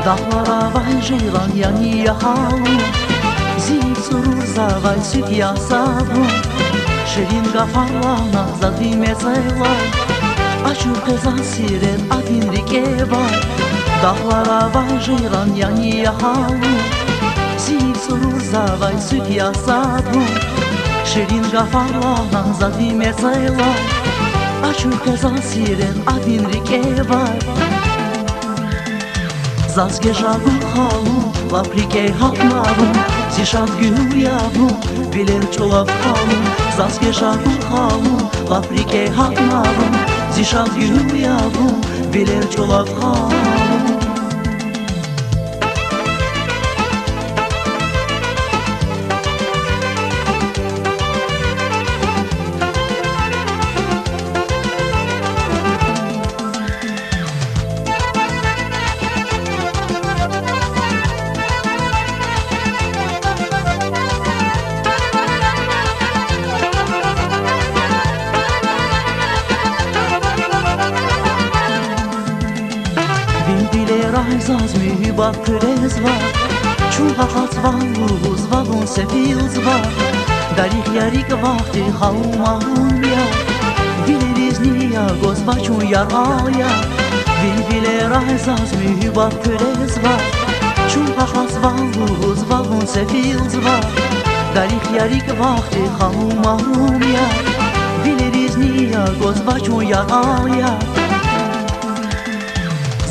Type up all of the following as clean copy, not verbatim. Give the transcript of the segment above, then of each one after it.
Dağlara vay ceylan yanıya halım, zil surur zavay süt yasavım. Şirin kafarlana zadime zaylar, açık kızan siren adin rike var. Dağlara vay ceylan yanıya halım, zil surur zavay süt yasavım. Şirin kafarlana zadime zaylar, açık kızan siren adin rike var. Zazge žagu halu, laprike hapnavu, zişat gülyavu, biler çolap halu. Zazge žagu halu, laprike hapnavu, zişat gülyavu, biler çolap halu. Zaz mühibak krez var, çuhat valuz valun sefils var. Darik yarik vakti havmahum ya, biliriz niya gozbaçun yaraya. Bilbiler zaz mühibak krez var, çuhat valuz valun sefils var. Darik yarik vakti havmahum ya, biliriz niya gozbaçun yaraya.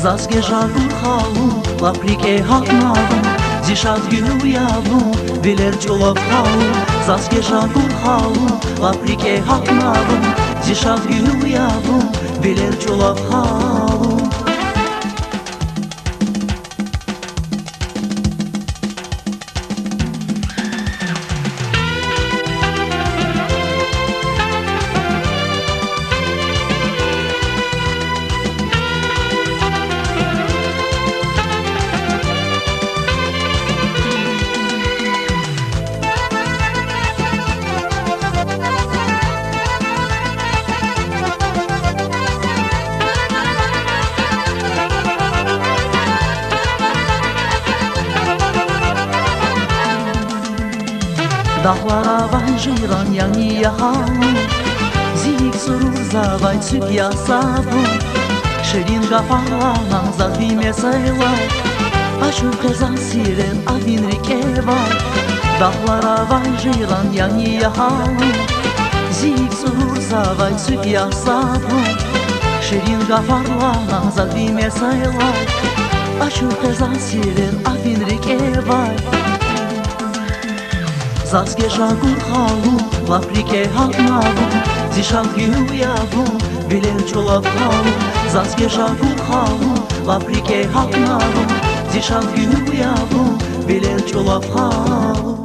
Zazge žagu halu, laprike hapnavu, zişat gülyavu, biler çolap halu. Zazge žagu halu, laprike hapnavu, zişat gülyavu, biler çolap halu. Dağlara vay ceylan yanıya halım, zil surur zavay süt yasavım. Şirin kafarlana zadime saylar, açık kızan siren adin rike var. Dağlara vay ceylan yanıya halım, zil surur zavay süt yasavım. Şirin kafarlana zadime saylar, açık kızan siren adin rike var. Zazge žagu halu, laprike hapnavu, zişat gülyavu, biler çolap halu. Zazge žagu halu, laprike hapnavu, zişat gülyavu, biler çolap halu.